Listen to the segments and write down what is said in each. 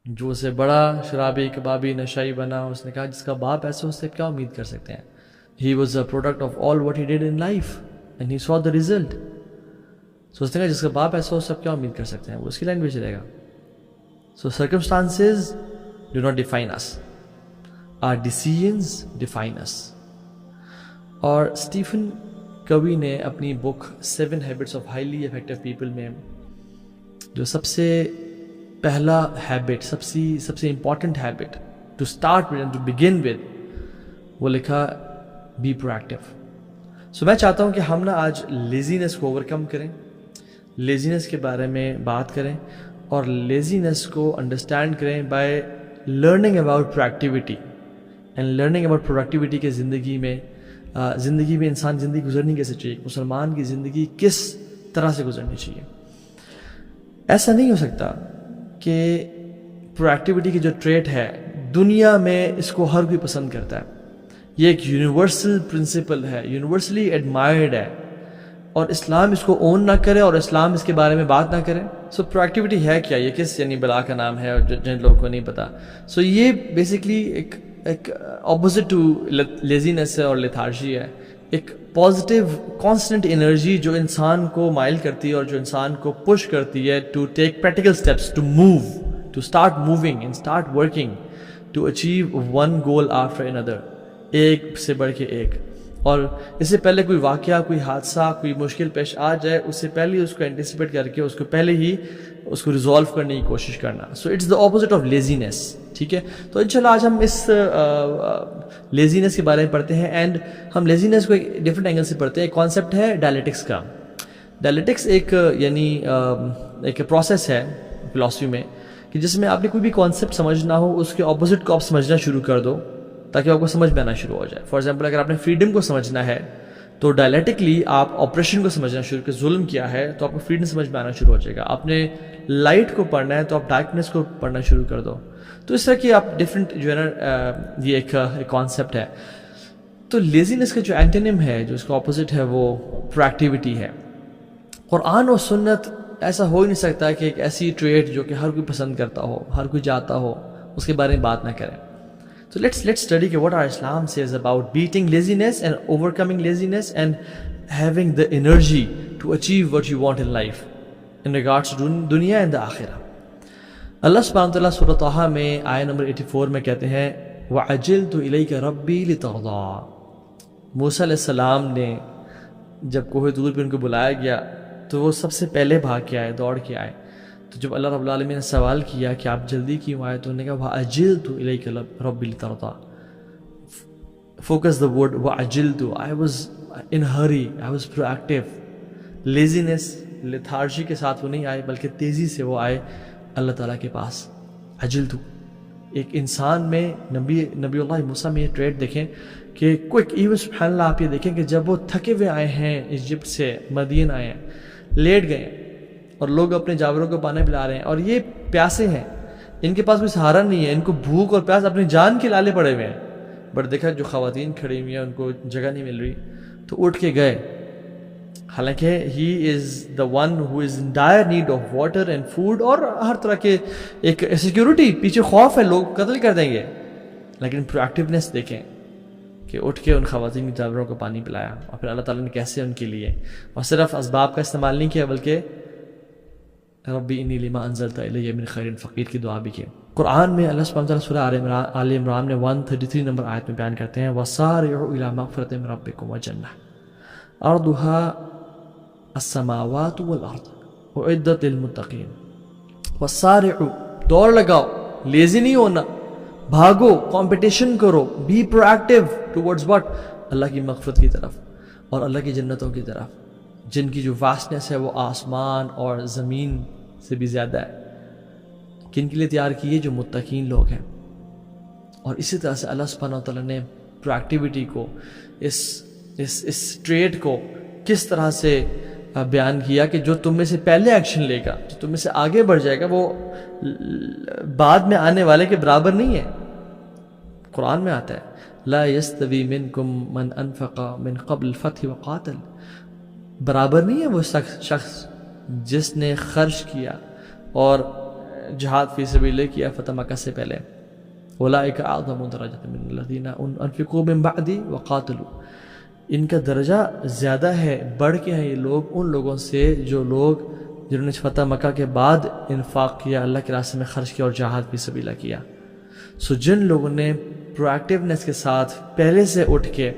جو اسے بڑا شرابی کبابی نشائی بنا، اس نے کہا جس کا باپ ایسا اس سے کیا امید کر سکتے ہیں. He was a product of all what he did in life and he saw the result. So اس نے کہا جس کا باپ ایسا ہو سب کیا امید کر سکتے ہیں، وہ اس کی لائن پہ چلے گا. So circumstances do not define us, our decisions define us. اور اسٹیفن کوی نے اپنی book 7 habits of highly effective people میں جو سب سے پہلا ہیبٹ، سب سے important habit to start with and to begin with, وہ لکھا بی پرو ایکٹیو. سو میں چاہتا ہوں کہ ہم نا آج لیزینس کو اوور کم کریں، لیزینس کے بارے میں بات کریں اور لیزینس کو انڈرسٹینڈ کریں by learning about productivity and learning about productivity کے زندگی میں انسان زندگی گزرنی کیسے چاہیے، مسلمان کی زندگی کس طرح سے گزرنی چاہیے. ایسا نہیں ہو سکتا کہ پروڈکٹیوٹی کی جو ٹریٹ ہے دنیا میں اس کو ہر کوئی پسند کرتا ہے، یہ ایک یونیورسل پرنسپل ہے، یونیورسلی ایڈمائرڈ ہے، اور اسلام اس کو اون نہ کرے اور اسلام اس کے بارے میں بات نہ کرے. سو پروڈکٹیوٹی ہے کیا، یہ کس یعنی بلا کا نام ہے اور جن لوگوں کو نہیں پتا. سو یہ بیسکلی ایک اپوزٹ ٹو لیزینس ہے اور لیتھارجی ہے، ایک پازیٹیو کانسٹنٹ انرجی جو انسان کو مائل کرتی ہے اور جو انسان کو پش کرتی ہے to take practical steps, to move, to start moving and start working to achieve one goal after اندر، ایک سے بڑھ کے ایک. اور اس سے پہلے کوئی واقعہ، کوئی حادثہ، کوئی مشکل پیش آ جائے، اس سے پہلے اس کو اینٹیسپیٹ کر کے اس کو پہلے ہی اس کو ریزالو کرنے کی کوشش کرنا. So it's the opposite of laziness. ٹھیک ہے، تو انشاءاللہ آج ہم اس لیزینس کے بارے میں پڑھتے ہیں، اینڈ ہم لیزینس کو ایک ڈفرینٹ اینگل سے پڑھتے ہیں. ایک کانسیپٹ ہے ڈائلیٹکس کا. ڈائلیٹکس ایک یعنی ایک پروسیس ہے فلاسفی میں کہ جس میں آپ نے کوئی بھی کانسیپٹ سمجھنا ہو اس کے اپوزٹ کو آپ سمجھنا شروع کر دو تاکہ آپ کو سمجھ میں آنا شروع ہو جائے. فار ایگزامپل اگر آپ نے فریڈم کو سمجھنا ہے تو ڈائلیٹکلی آپ آپریشن کو سمجھنا شروع کہ ظلم کیا ہے تو آپ کو فریڈم سمجھ میں آنا شروع ہو جائے گا. آپ نے لائٹ کو پڑھنا ہے تو آپ ڈارکنیس کو پڑھنا شروع کر دو. تو اس طرح کی آپ ڈفرینٹ جو ہے نا یہ ایک کانسیپٹ ہے. تو لیزینس کا جو اینٹونیم ہے، جو اس کا اپوزٹ ہے، وہ پروڈکٹیوٹی ہے. قرآن و سنت ایسا ہو ہی نہیں سکتا کہ ایک ایسی ٹریٹ جو کہ ہر کوئی پسند کرتا ہو، ہر کوئی چاہتا ہو، اس کے بارے میں بات نہ کرے. So let's study what our Islam says about beating laziness and overcoming laziness and having the energy to achieve what you want in life in regards to dunya and the akhirah. اللہ سبحانہ وتعالیٰ سورۃ طٰہٰ میں آیہ number 84 میں کہتے ہیں وَعَجِلْتُ إِلَيْكَ رَبِّي لِتَرْضَىٰ. موسیٰ علیہ السلام نے جب کوہ طور پہ ان کو بلایا گیا تو وہ سب سے پہلے بھاگ کے آئے، دوڑ کے آئے. تو جب اللہ رب العالمین نے سوال کیا کہ آپ جلدی کیوں آئے تو انہوں نے کہا وَعَجِلْتُ إِلَيْكَ رَبِّي لِتَرْضَىٰ. Focus the word وَعَجِلْتُ. I was in hurry, I was proactive. لیزینس، لیتھارجی کے ساتھ وہ نہیں آئے بلکہ تیزی سے وہ آئے اللہ تعالیٰ کے پاس. عجلتو. ایک انسان میں نبی اللہ موسیٰ میں یہ ٹریٹ دیکھیں کہ کوئک ایون سبحان اللہ. آپ یہ دیکھیں کہ جب وہ تھکے ہوئے آئے ہیں ایجپٹ سے، مدین آئے ہیں، لیٹ گئے ہیں اور لوگ اپنے جانوروں کو پانی پلا رہے ہیں اور یہ پیاسے ہیں، ان کے پاس کوئی سہارا نہیں ہے، ان کو بھوک اور پیاس اپنی جان کے لالے پڑے ہوئے ہیں. بٹ دیکھا جو خواتین کھڑی ہوئی ہیں ان کو جگہ نہیں مل رہی تو اٹھ کے گئے، حالانکہ he is the one who is in dire need of water and food اور ہر طرح کے ایک سیکیورٹی، پیچھے خوف ہے لوگ قتل کر دیں گے. لیکن پروایکٹیونیس دیکھیں کہ اٹھ کے ان خواتین کی جانوروں کو پانی پلایا اور پھر اللہ تعالیٰ نے کیسے ان کے لیے، اور صرف اسباب کا استعمال نہیں کیا بلکہ ربی انی لما انزلت الی من خیر فقیر کی دعا بھی کی. قرآن میں اللہ سبحانہ وتعالیٰ سورہ آل عمران میں 133 نمبر آیت میں بیان کرتے ہیں وَسَارِعُوا إِلَىٰ مَغْفِرَةٍ مِّن رَبِّكُمْ وَجَنَّةٍ أَرْضُهَا السَّمَاوَاتُ وَالْأَرْضُ أُعِدَّتْ لِلْمُتَّقِينَ. وَسَارِعُوا، دوڑ لگاؤ، لیزی نہیں ہونا، بھاگو، کمپٹیشن کرو، be proactive towards what, اللہ کی مغفرت کی طرف اور اللہ کی جنتوں کی طرف جن کی جو واسٹنس ہے وہ آسمان اور زمین سے بھی زیادہ ہے. کن کے لیے تیار کیے؟ جو متقین لوگ ہیں. اور اسی طرح سے اللہ سبحانہ وتعالیٰ نے پروایکٹیوٹی کو، اس ٹریٹ کو کس طرح سے بیان کیا کہ جو تم میں سے پہلے ایکشن لے گا، جو تم میں سے آگے بڑھ جائے گا، وہ بعد میں آنے والے کے برابر نہیں ہے. قرآن میں آتا ہے لا یستوی منکم من انفق من قبل الفتح وقاتل. برابر نہیں ہے وہ شخص جس نے خرچ کیا اور جہاد فی سبیل اللہ کیا فتح مکہ سے پہلے. اولئک اعظم درجۃ من الذین انفقوا من بعد وقاتلوا. ان کا درجہ زیادہ ہے، بڑھ کے ہیں یہ لوگ ان لوگوں سے جو لوگ جنہوں نے فتح مکہ کے بعد انفاق کیا، اللہ کے راستے میں خرچ کیا اور جہاد فی سبیل اللہ کیا. سو جن لوگوں نے پروایکٹیونیس کے ساتھ پہلے سے اٹھ کے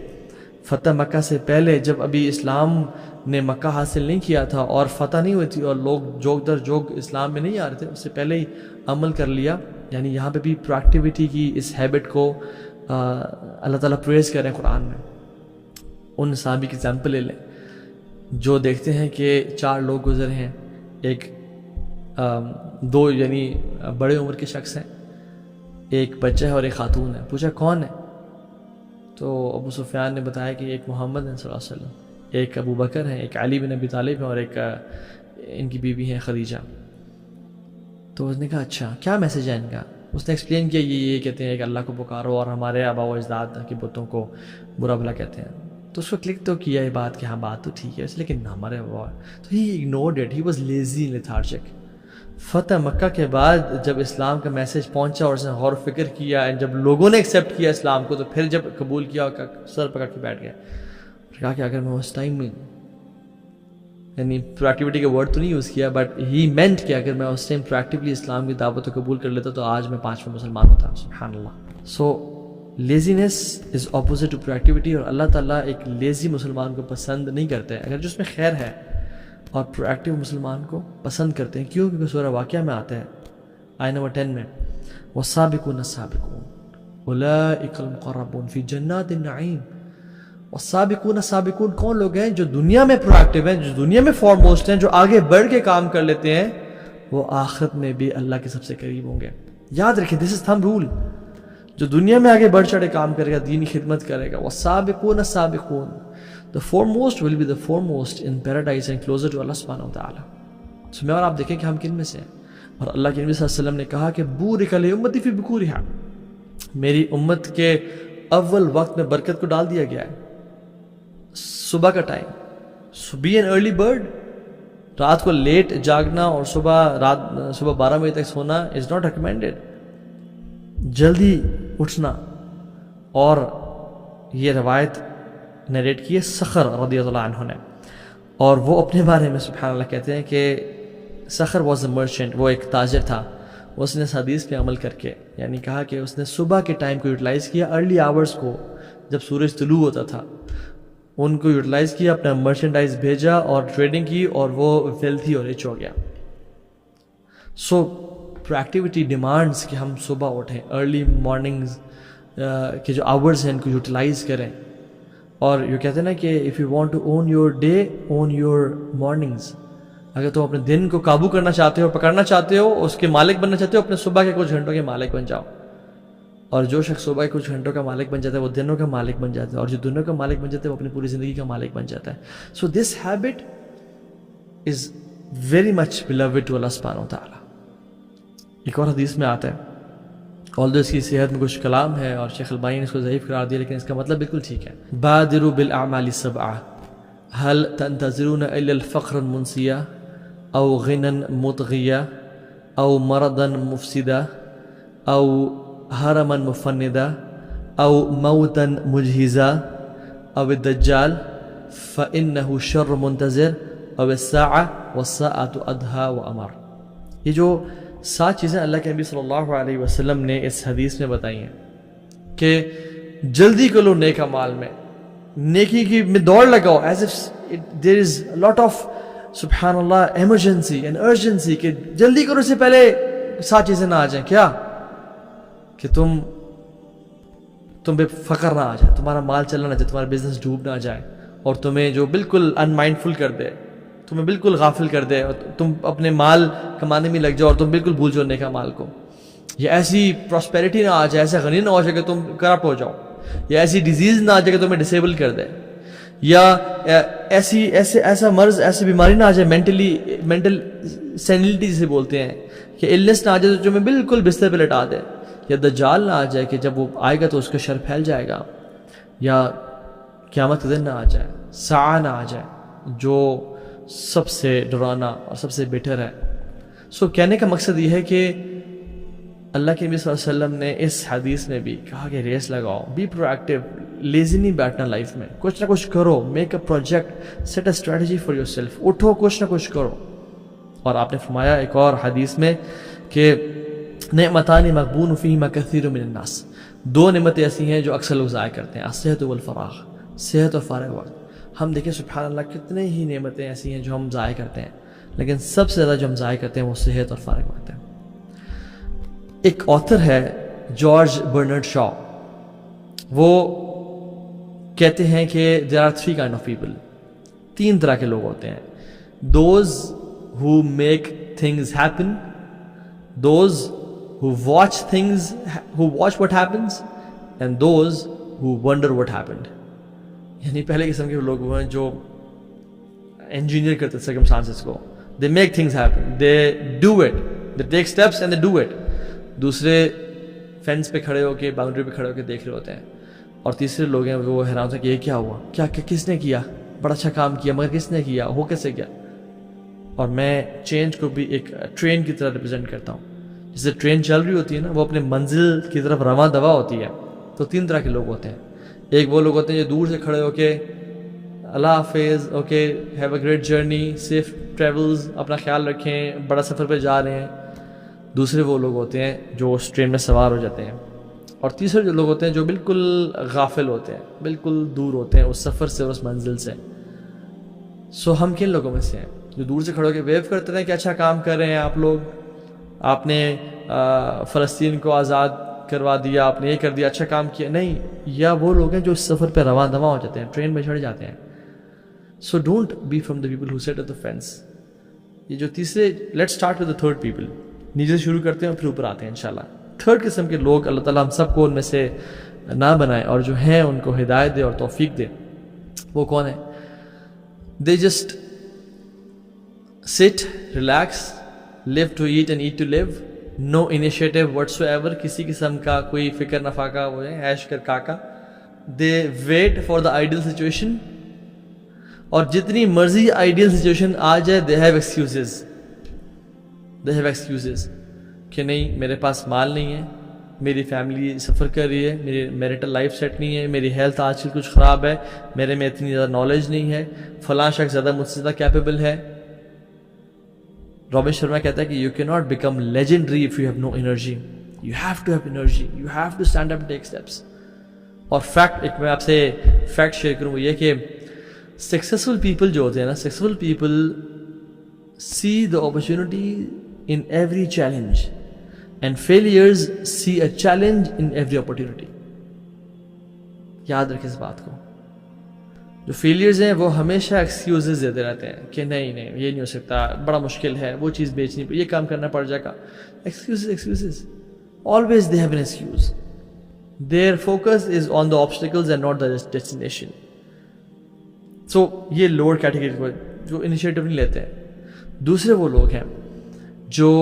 فتح مکہ سے پہلے، جب ابھی اسلام نے مکہ حاصل نہیں کیا تھا اور فتح نہیں ہوئی تھی اور لوگ جوگ در جوگ اسلام میں نہیں آ رہے تھے، اس سے پہلے ہی عمل کر لیا. یعنی یہاں پہ بھی پروایکٹیویٹی کی اس ہیبٹ کو اللہ تعالیٰ پریز کر رہے ہیں قرآن میں. ان صحابی کی ایگزامپل لے لیں جو دیکھتے ہیں کہ 4 لوگ گزرے ہیں، ایک 2 یعنی بڑے عمر کے شخص ہیں، ایک بچہ ہے اور ایک خاتون ہے. پوچھا کون ہے؟ تو ابو سفیان نے بتایا کہ ایک محمد ہے صلی اللہ علیہ وسلم، ایک ابو بکر ہیں، ایک علی بن ابی طالب ہیں اور ایک ان کی بیوی ہیں خدیجہ. تو اس نے کہا اچھا کیا میسج ہے ان کا؟ اس نے ایکسپلین کیا یہ کہتے ہیں کہ اللہ کو پکارو اور ہمارے آبا و اجداد کی بتوں کو برا بھلا کہتے ہیں. تو اس کو کلک تو کیا یہ بات کہ ہاں بات تو ٹھیک ہے لیکن ہمارے آبا. تو he ignored it, he was lazy lethargic. فتح مکہ کے بعد جب اسلام کا میسج پہنچا اور اس نے غور و فکر کیا، جب لوگوں نے ایکسیپٹ کیا اسلام کو، تو پھر جب قبول کیا سر پکڑ کے بیٹھ گئے. کہا کہ اگر میں اس ٹائم میں، یعنی پروایکٹیویٹی کا ورڈ تو نہیں یوز کیا، بٹ ہی مینٹ کہ اگر میں اس ٹائم پروایکٹیولی اسلام کی دعوت کو قبول کر لیتا تو آج میں 5واں مسلمان ہوتا. سبحان اللہ. سو لیزینس از اپوزٹ ٹو پروایکٹیویٹی، اور اللہ تعالیٰ ایک لیزی مسلمان کو پسند نہیں کرتے اگر جو اس میں خیر ہے، اور پروایکٹیو مسلمان کو پسند کرتے ہیں. کیوں؟ کیونکہ سورہ واقعہ میں آتا ہے آیت نمبر 10 میں والسابقون السابقون اولئک المقربون فی جنات النعیم. والسابقون السابقون کون لوگ ہیں؟ جو دنیا میں پروایکٹیو ہیں، جو دنیا میں فارموسٹ ہیں، جو آگے بڑھ کے کام کر لیتے ہیں، وہ آخرت میں بھی اللہ کے سب سے قریب ہوں گے. یاد رکھیں دس از تھم رول. جو دنیا میں آگے بڑھ چڑھے کام کرے گا، دینی خدمت کرے گا، والسابقون السابقون، the foremost will be the foremost in paradise and closer to Allah subhanahu wa ta'ala. So میں اور آپ دیکھیں کہ ہم کن میں سے ہیں. اور اللہ کے نبی صلی اللہ علیہ وسلم نے کہا کہ بورک علی امتی فی بکورہا، میری امت کے اول وقت میں برکت کو ڈال دیا گیا ہے. صبح کا time, so be an early bird. رات کو لیٹ جاگنا اور صبح 12 بجے تک سونا is not recommended. جلدی اٹھنا. اور یہ روایت نریٹ کی ہے سخر رضی اللہ عنہ نے، اور وہ اپنے بارے میں سبحان اللہ کہتے ہیں کہ سخر واز اے مرچنٹ، وہ ایک تاجر تھا. اس نے اس حدیث پہ عمل کر کے یعنی کہا کہ اس نے صبح کے ٹائم کو یوٹیلائز کیا، ارلی آورز کو جب سورج طلوع ہوتا تھا ان کو یوٹیلائز کیا، اپنا مرچنڈائز بھیجا اور ٹریڈنگ کی، اور وہ ویلتھی اور رچ ہو گیا. سو پروایکٹیویٹی ڈیمانڈس کہ ہم صبح اٹھیں، ارلی مارننگز کے جو آورز ہیں ان کو یوٹیلائز کریں. اور یہ کہتے ہیں نا کہ if you want to own your day own your mornings. اگر تم اپنے دن کو قابو کرنا چاہتے ہو، پکڑنا چاہتے ہو، اس کے مالک بننا چاہتے ہو، اپنے صبح کے کچھ گھنٹوں کے مالک بن جاؤ. اور جو شخص صبح کے کچھ گھنٹوں کا مالک بن جاتا ہے وہ دنوں کا مالک بن جاتا ہے، اور جو دنوں کا مالک بن جاتا ہے وہ اپنی پوری زندگی کا مالک بن جاتا ہے. So this habit is very much beloved to اللہ سبحانہ و تعالیٰ. ایک اور حدیث میں آتا ہے، آلدو اس کی صحت میں کچھ کلام ہے اور شیخ البانی نے اس کو ضعیف قرار دیا، لیکن اس کا مطلب بالکل ٹھیک ہے. بادروا بالاعمال السبعہ هل تنتظرون الا الفقر المنسیہ او غنى مطغیہ او مرضا مفسدا او حرما مفندا او موتا مجہزا او الدجال فانه شر منتظر او الساعة والساعة ادہا وامر. یہ جو 7 چیزیں اللہ کے نبی صلی اللہ علیہ وسلم نے اس حدیث میں بتائی ہیں کہ جلدی کرو نیک اعمال میں، نیکی کی میں دوڑ لگاؤ، as if there is lot of سبحان اللہ ایمرجنسی اینڈ ارجنسی، کہ جلدی کرو، اس سے پہلے 7 چیزیں نہ آ جائیں. کیا؟ کہ تم پہ فقر نہ آ جائے، تمہارا مال چلنا نہ جائے، تمہارا بزنس ڈوب نہ جائے، اور تمہیں جو بالکل ان مائنڈفل کر دے، تمہیں بالکل غافل کر دے، اور تم اپنے مال کمانے میں لگ جاؤ اور تم بالکل بھول جاؤ نیک مال کو. یا ایسی پراسپیرٹی نہ آ جائے، ایسا غنی نہ ہو جائے کہ تم کرپٹ ہو جاؤ، یا ایسی ڈیزیز نہ آ جائے کہ تمہیں ڈسیبل کر دے، یا ایسا مرض، ایسی بیماری نہ آ جائے، مینٹل سینلٹی جسے بولتے ہیں، کہ النس نہ آ جائے جو تمہیں بالکل بستر پہ لٹا دے، یا دجال نہ آ جائے کہ جب وہ آئے گا تو اس کا شر پھیل جائے گا، یا قیامت کا دن نہ آ جائے، ساعہ نہ آ جائے جو سب سے ڈرانا اور سب سے بیٹر ہے. سو کہنے کا مقصد یہ ہے کہ اللہ کے نبی صلی اللہ علیہ وسلم نے اس حدیث میں بھی کہا کہ ریس لگاؤ, بی پرو ایکٹیو, لیزی نہیں بیٹھنا لائف میں, کچھ نہ کچھ کرو, make a project, set a strategy for yourself, اٹھو کچھ نہ کچھ کرو. اور آپ نے فرمایا ایک اور حدیث میں کہ نعمتان مغبون فیہما کثیر من الناس, دو نعمتیں ایسی ہیں جو اکثر لوگ ضائع کرتے ہیں, الصحت والفراغ, صحت اور فارغ وقت. ہم دیکھیں سبحان اللہ کتنے ہی نعمتیں ایسی ہیں جو ہم ضائع کرتے ہیں, لیکن سب سے زیادہ جو ہم ضائع کرتے ہیں وہ صحت اور فارغ وقت ہے. ایک آتھر ہے جارج برنارڈ شاء, وہ کہتے ہیں کہ there are 3 kind of people, 3 طرح کے لوگ ہوتے ہیں. those who make things happen, those who watch things, who watch what happens, and those who wonder what happened. یعنی پہلے قسم کے لوگ وہ ہیں جو انجینئر کرتے circumstances کو, they make things happen, they do it, they take steps and they do it. دوسرے فینس پہ کھڑے ہو کے, باؤنڈری پہ کھڑے ہو کے دیکھ رہے ہوتے ہیں. اور تیسرے لوگ ہیں وہ حیران ہوتے ہیں کہ یہ کیا ہوا, کیا کس نے کیا, بڑا اچھا کام کیا مگر کس نے کیا, ہو کیسے کیا. اور میں چینج کو بھی ایک ٹرین کی طرح ریپرزینٹ کرتا ہوں. جسے ٹرین چل رہی ہوتی ہے نا, وہ اپنے منزل کی طرف رواں دوا ہوتی ہے. تو 3 طرح کے لوگ ہوتے ہیں. ایک وہ لوگ ہوتے ہیں جو دور سے کھڑے ہو کے اللہ حافظ, okay, have a great journey, safe travels, اپنا خیال رکھیں, بڑا سفر پہ جا رہے ہیں. دوسرے وہ لوگ ہوتے ہیں جو اس ٹرین میں سوار ہو جاتے ہیں. اور تیسرے جو لوگ ہوتے ہیں جو بالکل غافل ہوتے ہیں, بالکل دور ہوتے ہیں اس سفر سے اور اس منزل سے. سو ہم کن لوگوں میں سے ہیں جو دور سے کھڑے ہو کے ویو کرتے ہیں کہ اچھا کام کر رہے ہیں آپ لوگ, آپ نے فلسطین کو آزاد کروا دیا, آپ نے یہ کر دیا, اچھا کام کیا. نہیں, یا وہ لوگ ہیں جو اس سفر پہ رواں دواں ہو جاتے ہیں, ٹرین میں چڑھ جاتے ہیں. So don't be from the people who sit at the fence. یہ جو تیسرے, let start with the third people, نیچے سے شروع کرتے ہیں اور پھر اوپر آتے ہیں انشاءاللہ. تھرڈ قسم کے لوگ اللہ تعالیٰ ہم سب کو ان میں سے نہ بنائے, اور جو ہیں ان کو ہدایت دے اور توفیق دے. وہ کون ہے؟ They just sit, relax, live to eat and eat to live, no initiative whatsoever, کسی قسم کا کوئی فکر نفاقہ وہ ہے ایش کر کاکا. They wait for the ideal situation, اور جتنی مرضی آئیڈیل سچویشن آ جائے they have excuses, they have excuses کہ نہیں میرے پاس مال نہیں ہے, میری فیملی سفر کر رہی ہے, میری میریٹل لائف سیٹ نہیں ہے, میری ہیلتھ آج کل کچھ خراب ہے, میرے میں اتنی زیادہ نالج نہیں ہے, فلاں شخص زیادہ مجھ سے زیادہ کیپیبل ہے. رابن شرما کہتا ہے کہ you can not become legendary if you have no energy, you have to have energy, you have to stand up take steps. اور فیکٹ, ایک میں آپ سے فیکٹ شیئر کروں, وہ یہ کہ سکسیزفل پیپل جو ہوتے ہیں نا, successful people see the opportunity in every challenge and failures see a challenge in every opportunity. یاد رکھیں اس بات کو. جو فیلیئرز ہیں وہ ہمیشہ ایکسکیوزز دیتے رہتے ہیں کہ نہیں نہیں یہ نہیں ہو سکتا, بڑا مشکل ہے, وہ چیز بیچنی, یہ کام کرنا پڑ جائے گا. Excuses always they have an excuse. Their focus is on the obstacles and not the destination. So یہ لوور کیٹیگری کو جو انیشیٹو نہیں لیتے ہیں. دوسرے وہ لوگ ہیں جو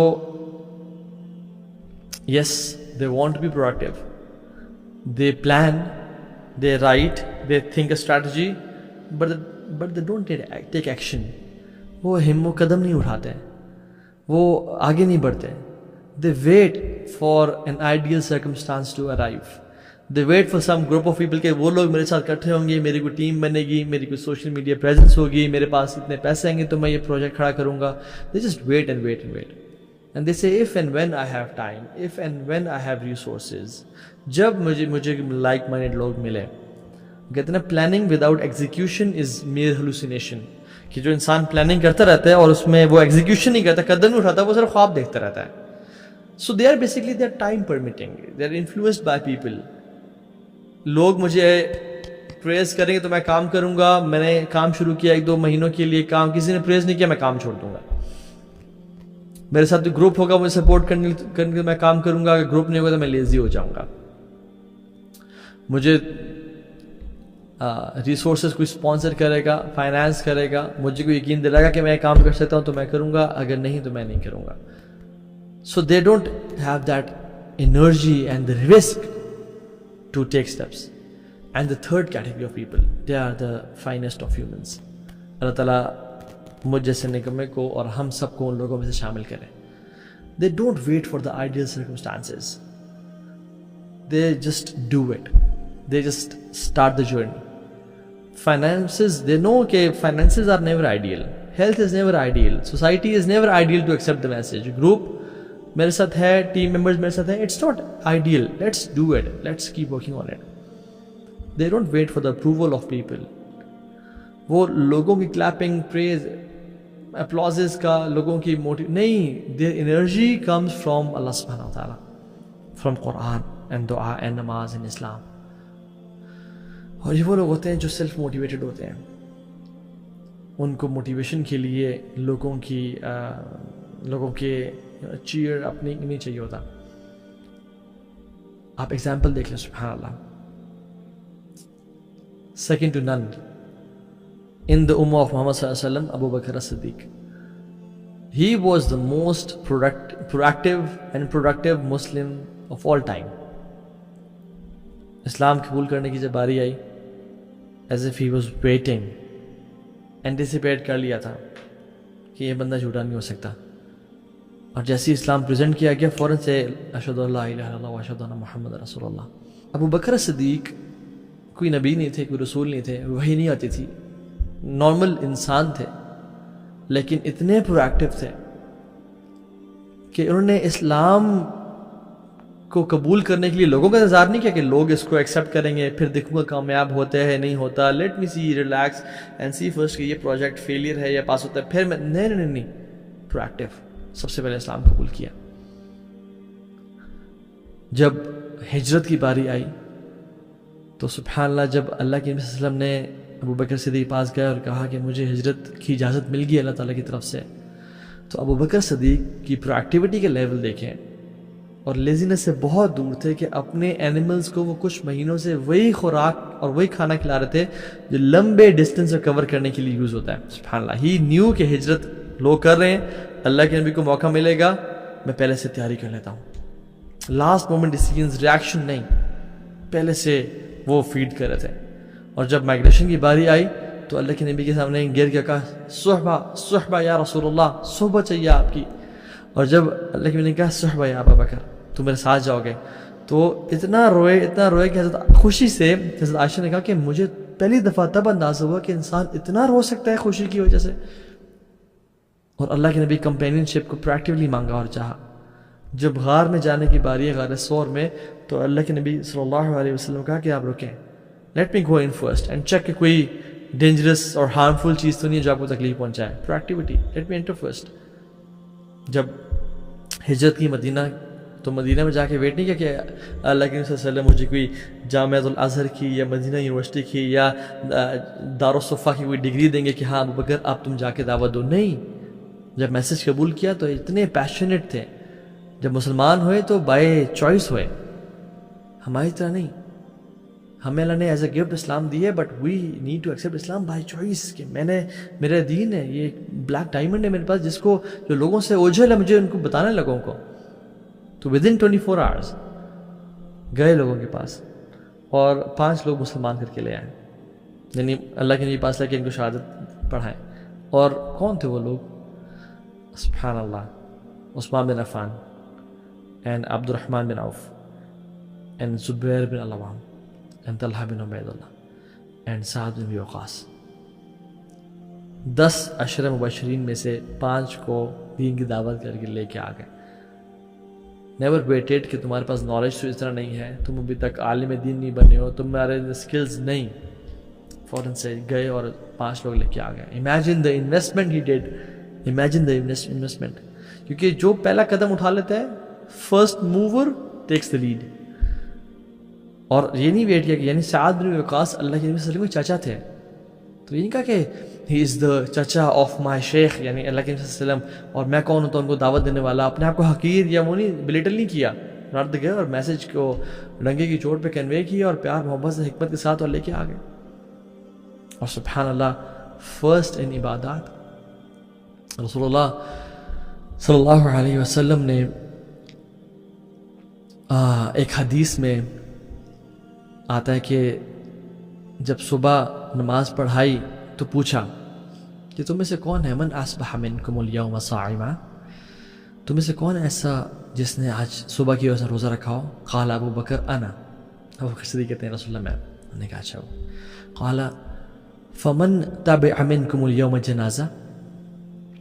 yes they want to be proactive, they plan, they write, they think a strategy, but they don't take action. وہ قدم نہیں اٹھاتے ہیں, وہ آگے نہیں بڑھتے. they wait for an ideal circumstance to arrive, they wait for some group of people کہ وہ لوگ میرے ساتھ اکٹھے ہوں گے, میری کوئی ٹیم بنے گی, میری کوئی سوشل میڈیا پریزنس ہوگی, میرے پاس اتنے پیسے آئیں گے تو میں یہ پروجیکٹ کھڑا کروں گا. they just wait and wait and wait and they say if and when I have time, if and when I have resources. جب مجھے like minded لوگ ملے. کہتے ہیں planning without execution is mere hallucination, کہ جو انسان پلاننگ کرتا رہتا ہے اور اس میں وہ ایگزیکیوشن نہیں کرتا, قدم نہیں اٹھاتا, وہ صرف خواب دیکھتا رہتا ہے. so they are basically they are time permitting, they are influenced by people. لوگ مجھے پریز کریں گے تو میں کام کروں گا. میں نے کام شروع کیا 1-2 مہینوں کے لیے, کام کسی نے پریز نہیں کیا میں کام چھوڑ دوں گا. میرے ساتھ جو گروپ ہوگا مجھے سپورٹ کرنے کے میں کام کروں گا, اگر گروپ نہیں ہوگا تو میں لیزی ہو جاؤں گا. مجھے ریسورسز کوئی اسپانسر کرے گا, فائنانس کرے گا, مجھے کوئی یقین دلائے گا کہ میں کام کر سکتا ہوں تو میں کروں گا, اگر نہیں تو میں نہیں کروں گا. So they don't have that energy and the risk to take steps. And the third category of people, they are the finest of humans. اللہ تعالیٰ مجھ جیسے نکمے کو اور ہم سب کو ان لوگوں میں سے شامل کریں. They don't wait for the ideal circumstances. They just do it. They just start the journey. Finances, they know that finances are never ideal. Health is never ideal. Society is never ideal to accept the message. Group میرے ساتھ ہے, team members میرے ساتھ ہیں, it's not ideal. Let's do it. Let's keep working on it. They don't wait for the approval of people. وہ لوگوں کی clapping, praise, applauses کا, لوگوں کی نہیں. Their energy comes from Allah subhanahu wa ta'ala, from Quran and dua and namaz in Islam. اور یہ وہ لوگ ہوتے ہیں جو سیلف موٹیویٹڈ ہوتے ہیں. ان کو موٹیویشن کے لیے لوگوں کے چیئر اپنی نہیں چاہیے ہوتا. آپ ایگزامپل دیکھ لیں, سبحان اللہ, second to none in the ummah of Muhammad sallallahu alaihi wasallam, Abu Bakr as-Siddiq. He was the most proactive and productive Muslim of all time. اسلام قبول کرنے کی جب باری آئی, as if he was waiting, anticipate کر لیا تھا کہ یہ بندہ جھوٹا نہیں ہو سکتا. اور جیسے اسلام پریزنٹ کیا گیا, فوراً سے اشہد ان لا الہ الا اللہ واشہد ان محمد رسول اللہ. ابو بکر صدیق کوئی نبی نہیں تھے, کوئی رسول نہیں تھے, وحی نہیں آتی تھی, نارمل انسان تھے, لیکن اتنے پروایکٹیو تھے کہ انہوں نے اسلام کو قبول کرنے کے لیے لوگوں کا انتظار نہیں کیا کہ لوگ اس کو ایکسیپٹ کریں گے, پھر دیکھوں گا کامیاب ہوتا ہے نہیں ہوتا, let me see, relax and see first کہ یہ پروجیکٹ فیلئر ہے یا پاس ہوتا ہے, پھر میں نہیں, پروایکٹیو. سب سے پہلے اسلام قبول کیا. جب ہجرت کی باری آئی تو سبحان اللہ, جب اللہ کے نبی صلی اللہ علیہ وسلم نے ابو بکر صدیق پاس گیا اور کہا کہ مجھے ہجرت کی اجازت مل گئی اللہ تعالیٰ کی طرف سے, تو ابو بکر صدیق کی پروایکٹیوٹی کے لیول دیکھیں, اور لیزینس سے بہت دور تھے کہ اپنے اینیملز کو وہ کچھ مہینوں سے وہی خوراک اور وہی کھانا کھلا رہے تھے جو لمبے ڈسٹینس کو کور کرنے کے لیے یوز ہوتا ہے. سبحان اللہ, ہی نیو کہ ہجرت لوگ کر رہے ہیں, اللہ کے نبی کو موقع ملے گا, میں پہلے سے تیاری کر لیتا ہوں. لاسٹ مومنٹ ڈیسیژنز, ریاکشن نہیں, پہلے سے وہ فیڈ کر رہے تھے. اور جب مائگریشن کی باری آئی تو اللہ کے نبی کے سامنے گر کے کہا صحبہ یا رسول اللہ, صحبت چاہیے آپ کی. اور جب اللہ کے نبی نے کہا صحبہ یا ابا بکر, تو میرے ساتھ جاؤ گے, تو اتنا روئے کہ حضرت خوشی سے حضرت عائشہ نے کہا کہ مجھے پہلی دفعہ تب اندازہ ہوا کہ انسان اتنا رو سکتا ہے خوشی کی وجہ سے. اور اللہ کے نبی کمپینین شپ کو پریکٹیکلی مانگا اور چاہا. جب غار میں جانے کی باری ہے, غار ثور میں, تو اللہ کے نبی صلی اللہ علیہ وسلم کہا کہ آپ رکیں, let me go in first and check کہ کوئی ڈینجرس اور ہارمفل چیز تو نہیں ہے جو آپ کو تکلیف پہنچائے. پروایکٹیوٹی, لیٹ می انٹر فرسٹ. جب ہجرت کی مدینہ, تو مدینہ میں جا کے ویٹ نہیں کیا کہ اللہ کے نبی صلی اللہ علیہ وسلم مجھے کوئی جامعۃ الازہر کی یا مدینہ یونیورسٹی کی یا دارالصفا کی کوئی ڈگری دیں گے کہ ہاں ابو بکر آپ تم جا کے دعوت دو. نہیں, جب میسج قبول کیا تو اتنے پیشنیٹ تھے. جب مسلمان ہوئے تو بائی چوائس ہوئے, ہماری طرح نہیں. ہمیں اللہ نے ایز اے گفٹ اسلام دی ہے, but we need to accept Islam by choice کہ میرا دین ہے, یہ بلیک ڈائمنڈ ہے میرے پاس, جس کو جو لوگوں سے اوجھل ہے مجھے ان کو بتانا لوگوں کو. تو ود ان 24 hours گئے لوگوں کے پاس اور 5 لوگ مسلمان کر کے لے آئے, یعنی اللہ کے نبی پاس لے کے ان کو شہادت پڑھائیں. اور کون تھے وہ لوگ؟ سبحان اللہ, عثمان بن عفان اینڈ عبد الرحمن بن عوف اینڈ زبیر بن العوام اینڈ طلحہ بن عبید اللہ اینڈ سعد بن وقاص. 10 عشرہ مبشرین میں سے 5 کو دین کی دعوت کر کے لے کے آ گئے. نیور ویٹڈ کہ تمہارے پاس نالج تو اس طرح نہیں ہے, تم ابھی تک عالم دین نہیں بنے ہو, تمہارے اسکلز نہیں, فوراً سے گئے اور 5 لوگ لے کے آ گئے. Imagine the investment he did, imagine the investment. کیونکہ جو پہلا قدم اٹھا لیتا ہے, first mover takes the lead. اور یہ نہیں ویٹ کیا کہ یعنی سعد بن وقاص اللہ کے نبی صلی اللہ علیہ وسلم کے چاچا تھے, تو یہ نہیں کہا کہ ہی از دا چچا آف مائی شیخ, یعنی اللہ کے نبی صلی اللہ علیہ وسلم اور میں کون ہوتا ہوں ان کو دعوت دینے والا. اپنے آپ کو حقیر یا وہ نہیں بلیٹل نہیں کیا, رد گئے اور میسج کو ڈنگے کی چوٹ پہ کنوے کیا اور پیار محبت سے حکمت کے ساتھ اور لے کے آ گئے. اور سبحان اللہ, فرسٹ ان عبادات رسول اللہ صلی اللہ علیہ وسلم نے ایک حدیث میں آتا ہے کہ جب صبح نماز پڑھائی تو پوچھا کہ تم میں سے کون ہے من اصبح منکم اليوم صائما, تمہیں سے کون ایسا جس نے آج صبح کی وجہ سے روزہ رکھا ہو؟ قال ابو بکر انا، ابو بکر صدیق کہتے ہیں رسول اللہ میں. نے کہا اچھا ہو. قال فمن تبع منکم اليوم جنازہ،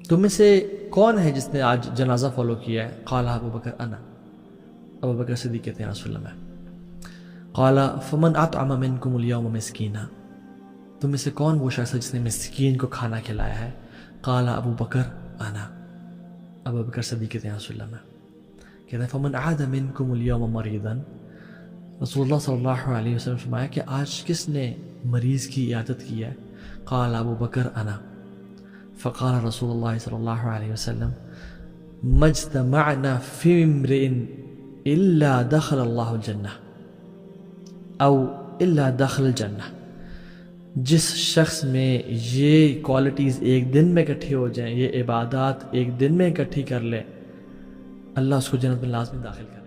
تم میں سے کون ہے جس نے آج جنازہ فالو کیا ہے؟ قال ابو بکر انا، ابو بکر صدیق کہتے ہیں رسول اللہ میں. قال فمن اطعم منکم اليوم مسکینا، تم میں سے کون وہ شخص ہے جس نے مسکین کو کھانا کھلایا ہے؟ قال ابو بکر انا، ابو بکر صدیق کہتے ہیں رسول اللہ میں. کہتے ہیں فمن عاد منکم اليوم مریضا، رسول اللہ صلی اللہ علیہ وسلم فرمایا کہ آج کس نے مریض کی عیادت کی ہے؟ قال ابو بکر انا. فقال رسول اللہ صلی اللہ علیہ وسلم ما اجتمعنا فی امرئ الا دخل اللہ الجنہ او الا دخل الجنہ، جس شخص میں یہ کوالٹیز ایک دن میں اکٹھی ہو جائیں، یہ عبادات ایک دن میں اکٹھی کر لے، اللہ اس کو جنت میں لازمی داخل کرے.